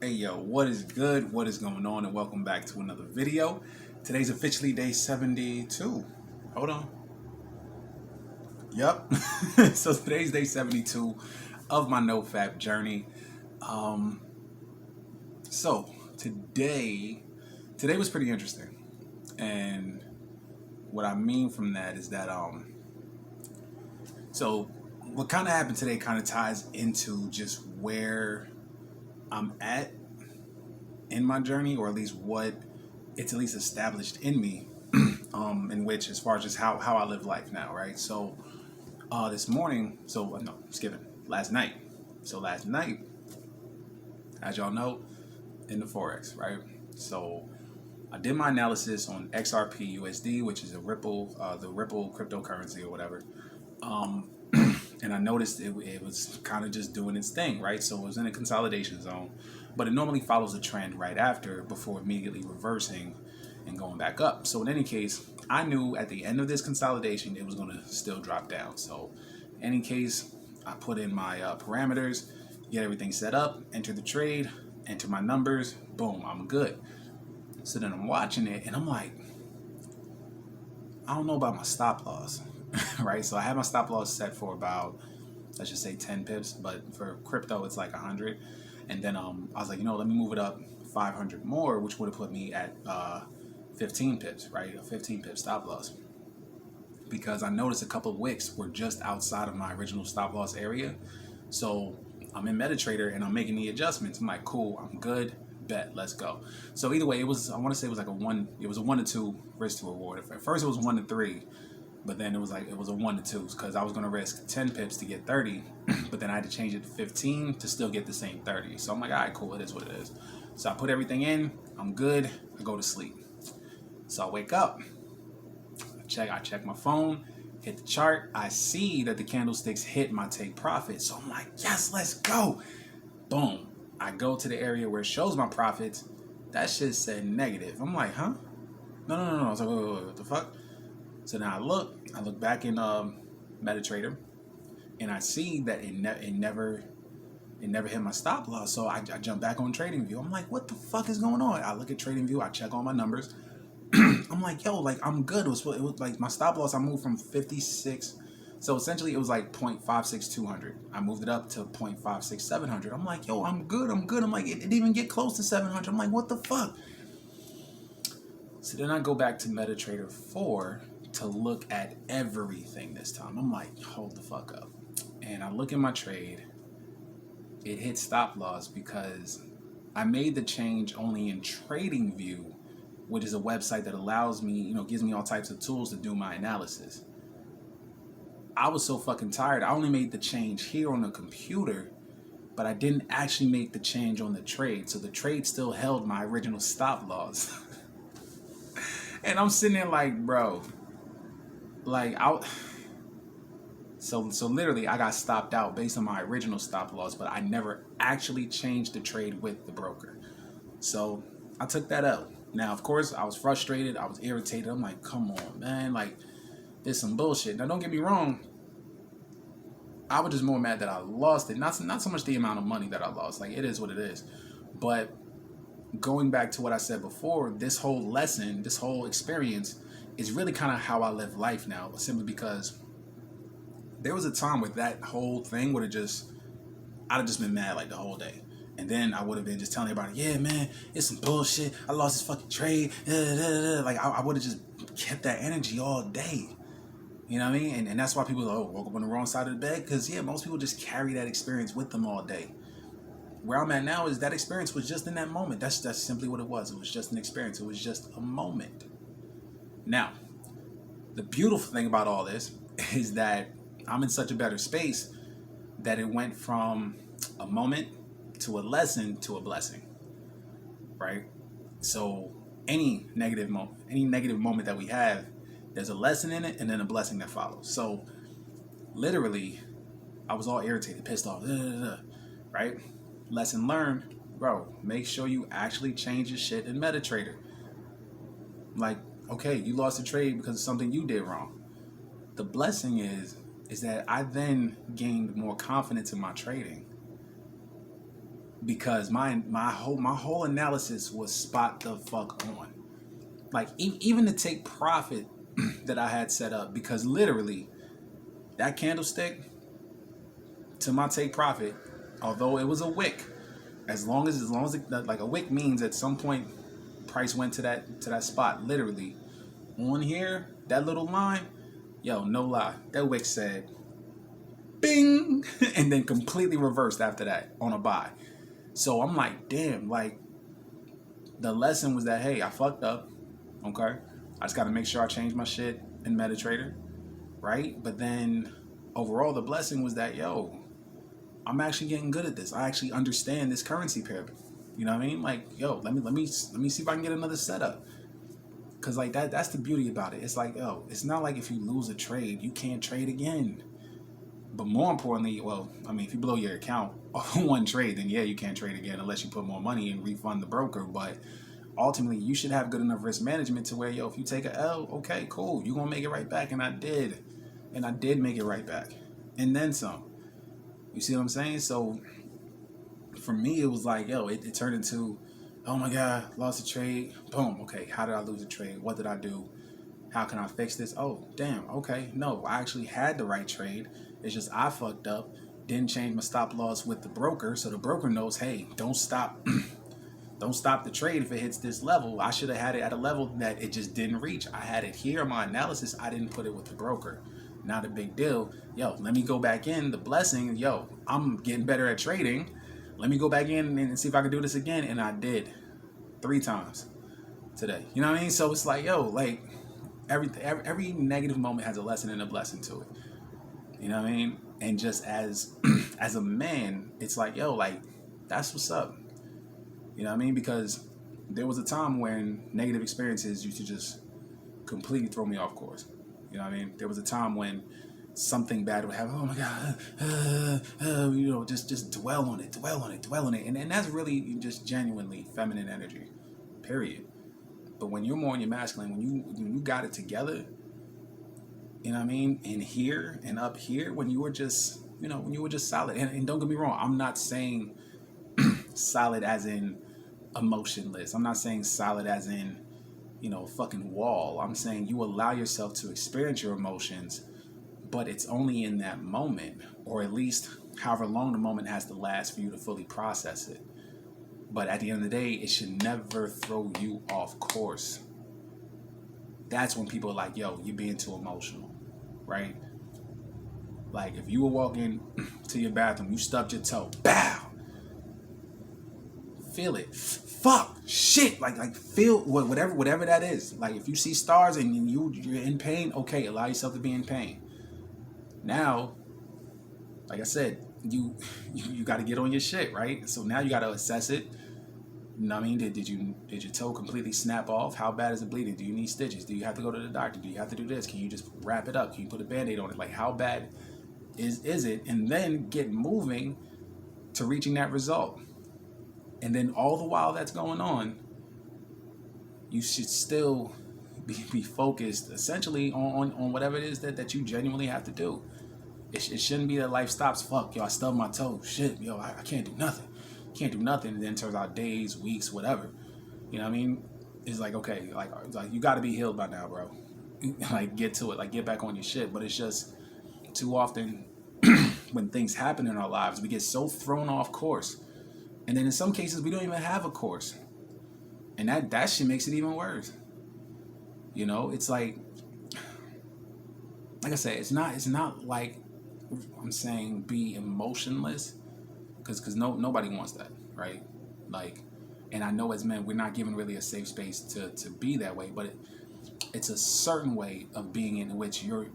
Hey yo, what is good? What is going on? And welcome back to another video. Today's officially day 72. Hold on. Yep. So today's day 72 of my NoFap journey. Um, so today was pretty interesting. And what I mean from that is that so what kind of happened today kind of ties into just where I'm at in my journey, or at least what it's at least established in me, in which, as far as just how I live life now, right? So, this morning, no, skipping, last night. So last night, as y'all know, in the forex, right? So I did my analysis on XRP USD, which is the Ripple cryptocurrency or whatever. And I noticed it was kind of just doing its thing, right? So it was in a consolidation zone, but it normally follows a trend right after before immediately reversing and going back up. So in any case, I knew at the end of this consolidation, it was going to still drop down. So in any case, I put in my parameters, get everything set up, enter the trade, enter my numbers, boom, I'm good. So then I'm watching it and I'm like, I don't know about my stop loss. Right? So I had my stop loss set for about, let's just say 10 pips, but for crypto, it's like 100. And then I was like, let me move it up 500 more, which would have put me at 15 pips, right? A 15 pip stop loss. Because I noticed a couple of wicks were just outside of my original stop loss area. So I'm in MetaTrader and I'm making the adjustments. I'm like, cool, I'm good. Bet, let's go. So either way, I want to say it was like it was a 1 to 2 risk to reward. At first it was 1 to 3. But then it was a 1 to 2 because I was going to risk 10 pips to get 30, but then I had to change it to 15 to still get the same 30. So I'm like, all right, cool, it is what it is. So I put everything in, I'm good, I go to sleep. So I wake up, I check my phone, hit the chart, I see that the candlesticks hit my take profit. So I'm like, yes, let's go. Boom. I go to the area where it shows my profits. That shit said negative. I'm like, huh? No. I was like, wait, what the fuck? So now I look back in MetaTrader, and I see that it never hit my stop loss. So I jump back on TradingView. I'm like, what the fuck is going on? I look at TradingView, I check all my numbers. I'm like, yo, like I'm good. It was like my stop loss. I moved from 56. So essentially, it was like 0.56200. I moved it up to 0.56700. I'm like, yo, I'm good. I'm like, it didn't even get close to 700. I'm like, what the fuck? So then I go back to MetaTrader 4 to look at everything this time. I'm like, hold the fuck up. And I look at my trade. It hit stop loss because I made the change only in TradingView, which is a website that allows me, gives me all types of tools to do my analysis. I was so fucking tired. I only made the change here on the computer, but I didn't actually make the change on the trade. So the trade still held my original stop loss. And I'm sitting there like, bro, like so literally I got stopped out based on my original stop loss, but I never actually changed the trade with the broker. So I took that out. Now, of course, I was frustrated. I was irritated. I'm like, come on, man. Like, this some bullshit. Now, don't get me wrong. I was just more mad that I lost it. Not so much the amount of money that I lost. Like, it is what it is. But going back to what I said before, this whole lesson, this whole experience is really kind of how I live life now, simply because there was a time where that whole thing would have I'd have just been mad like the whole day. And then I would have been just telling everybody, yeah, man, it's some bullshit. I lost this fucking trade. Like, I would have just kept that energy all day. You know what I mean? And that's why people woke up on the wrong side of the bed. Because, yeah, most people just carry that experience with them all day. Where I'm at now is that experience was just in that moment. That's simply what it was. It was just an experience. It was just a moment. Now, the beautiful thing about all this is that I'm in such a better space that it went from a moment to a lesson to a blessing, right? So any negative moment that we have, there's a lesson in it and then a blessing that follows. So literally, I was all irritated, pissed off, right? Lesson learned, bro, make sure you actually change your shit in MetaTrader. Like, okay, you lost a trade because of something you did wrong. The blessing is that I then gained more confidence in my trading. because my whole analysis was spot the fuck on. Like even to take profit that I had set up, because literally that candlestick to my take profit, although it was a wick, as long as like a wick means at some point price went to that spot. Literally on here, that little line, yo, no lie, that wick said bing and then completely reversed after that on a buy. So I'm like, damn, like the lesson was that, hey, I fucked up. Okay. I just got to make sure I change my shit in MetaTrader. Right. But then overall, the blessing was that, yo, I'm actually getting good at this. I actually understand this currency pair. You know what I mean? Like, yo, let me see if I can get another setup. Cause like that's the beauty about it. It's like, yo, it's not like if you lose a trade, you can't trade again. But more importantly, well, I mean, if you blow your account on one trade, then yeah, you can't trade again unless you put more money and refund the broker. But ultimately, you should have good enough risk management to where, yo, if you take a L, okay, cool, you're gonna make it right back. And I did. And I did make it right back. And then some. You see what I'm saying? So for me, it was like, yo, it turned into, oh my God, lost a trade. Boom. Okay, how did I lose a trade? What did I do? How can I fix this? Oh, damn. Okay, no, I actually had the right trade. It's just I fucked up. Didn't change my stop loss with the broker, so the broker knows, hey, don't stop, don't stop the trade if it hits this level. I should have had it at a level that it just didn't reach. I had it here. My analysis, I didn't put it with the broker. Not a big deal. Yo, let me go back in. The blessing, yo, I'm getting better at trading. Let me go back in and see if I can do this again. And I did 3 times today. You know what I mean? So it's like, yo, like every negative moment has a lesson and a blessing to it. You know what I mean? And just as as a man, it's like, yo, like that's what's up. You know what I mean? Because there was a time when negative experiences used to just completely throw me off course. You know what I mean? There was a time when something bad would happen. Oh my God, you know, just dwell on it, and that's really just genuinely feminine energy, period. But when you're more in your masculine, when you got it together, you know what I mean? In here and up here, when you were just, when you were just solid. And don't get me wrong, I'm not saying solid as in emotionless. I'm not saying solid as in, fucking wall. I'm saying you allow yourself to experience your emotions, but it's only in that moment, or at least however long the moment has to last for you to fully process it. But at the end of the day, it should never throw you off course. That's when people are like, yo, you're being too emotional, right? Like if you were walking to your bathroom, you stubbed your toe, bow, feel it, fuck, shit, like feel whatever that is. Like if you see stars and you're in pain, okay, allow yourself to be in pain. Now, like I said, you got to get on your shit, right? So now you got to assess it. You know what I mean? Did your toe completely snap off? How bad is it bleeding? Do you need stitches? Do you have to go to the doctor? Do you have to do this? Can you just wrap it up? Can you put a Band-Aid on it? Like how bad is it? And then get moving to reaching that result. And then all the while that's going on, you should still be focused essentially on whatever it is that you genuinely have to do. It shouldn't be that life stops. Fuck, yo, I stubbed my toe. Shit, yo, I can't do nothing. Can't do nothing. And then it turns out days, weeks, whatever. You know what I mean? It's like, okay, like you got to be healed by now, bro. Like, get to it. Like, get back on your shit. But it's just too often when things happen in our lives, we get so thrown off course. And then in some cases, we don't even have a course. And that shit makes it even worse. It's like I said, it's not like I'm saying be emotionless, because nobody wants that, right? Like, and I know as men we're not given really a safe space to be that way, but it's a certain way of being in which you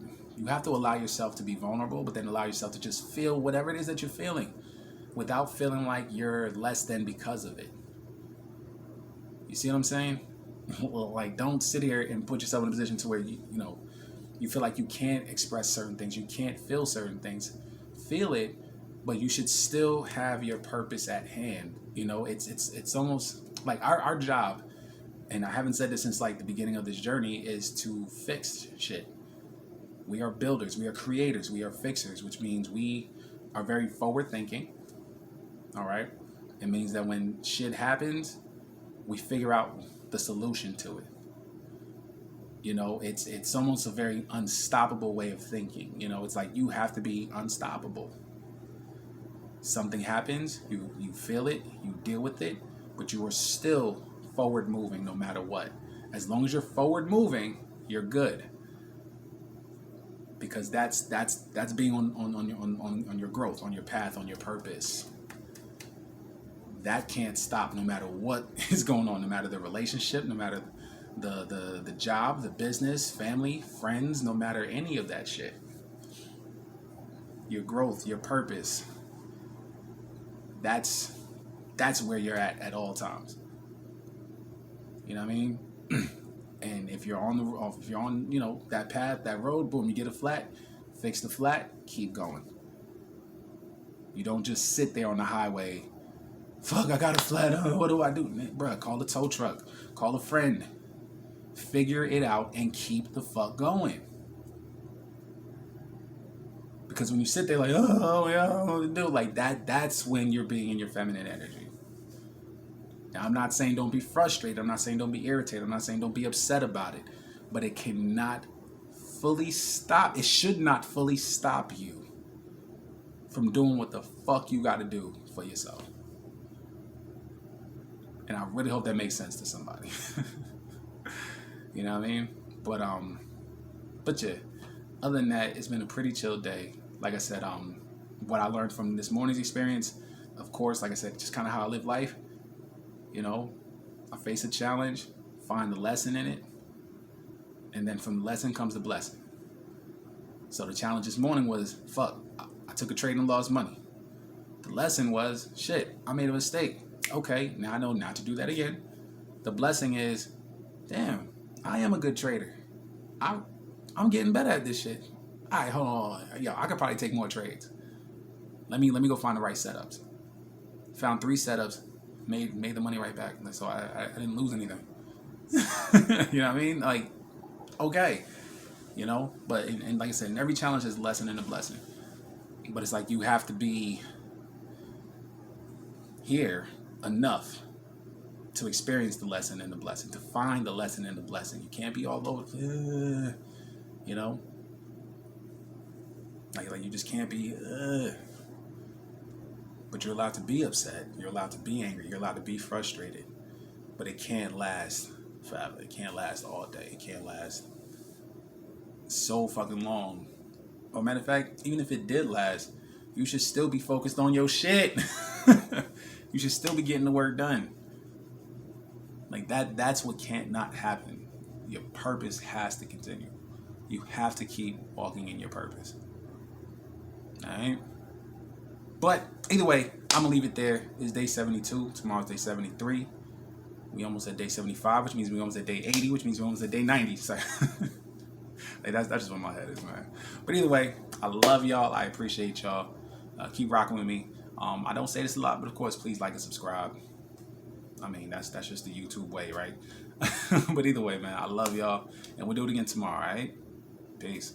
have to allow yourself to be vulnerable, but then allow yourself to just feel whatever it is that you're feeling without feeling like you're less than because of it. You see what I'm saying? Well, like, don't sit here and put yourself in a position to where you feel like you can't express certain things, you can't feel certain things. Feel it, but you should still have your purpose at hand. It's almost like our job, and I haven't said this since like the beginning of this journey, is to fix shit. We are builders, we are creators, we are fixers, which means we are very forward thinking. All right. It means that when shit happens, we figure out the solution to it. You know, it's almost a very unstoppable way of thinking. You know, it's like you have to be unstoppable. Something happens, you feel it, you deal with it, but you are still forward moving no matter what. As long as you're forward moving, you're good. Because that's being on your growth, on your path, on your purpose. That can't stop no matter what is going on, no matter the relationship, no matter the job, the business, family, friends, no matter any of that shit. Your growth, your purpose, that's where you're at all times. You know what I mean? And if you're on you know, that path, that road, boom, you get a flat, fix the flat, keep going. You don't just sit there on the highway. Fuck, I got a flat. What do I do? Bruh, call the tow truck. Call a friend. Figure it out and keep the fuck going. Because when you sit there like, oh, yeah, I don't know what to do, like that's when you're being in your feminine energy. Now, I'm not saying don't be frustrated. I'm not saying don't be irritated. I'm not saying don't be upset about it. But it cannot fully stop. It should not fully stop you from doing what the fuck you got to do for yourself. And I really hope that makes sense to somebody. You know what I mean? But yeah, other than that, it's been a pretty chill day. Like I said, what I learned from this morning's experience, of course, like I said, just kind of how I live life. You know, I face a challenge, find the lesson in it, and then from the lesson comes the blessing. So the challenge this morning was, fuck, I took a trade and lost money. The lesson was, shit, I made a mistake. Okay, now I know not to do that again. The blessing is, damn, I am a good trader. I'm getting better at this shit. All right, hold on. Yo, I could probably take more trades. Let me go find the right setups. Found 3 setups, made the money right back. So I didn't lose anything. You know what I mean? Like, okay, you know. But and like I said, in every challenge is a lesson and a blessing. But it's like you have to be here enough to experience the lesson and the blessing, to find the lesson and the blessing. You can't be all over, you know. Like you just can't be. But you're allowed to be upset. You're allowed to be angry. You're allowed to be frustrated. But it can't last forever. It can't last all day. It can't last so fucking long. Or matter of fact, even if it did last, you should still be focused on your shit. You should still be getting the work done. Like that's what can't not happen. Your purpose has to continue. You have to keep walking in your purpose. Alright? But either way, I'm gonna leave it there. It's day 72. Tomorrow's day 73. We almost at day 75, which means we almost at day 80, which means we almost at day 90. So like that's just what my head is, man. But either way, I love y'all. I appreciate y'all. Keep rocking with me. I don't say this a lot, but of course, please like and subscribe. I mean, that's just the YouTube way, right? But either way, man, I love y'all, and we'll do it again tomorrow. All right, peace.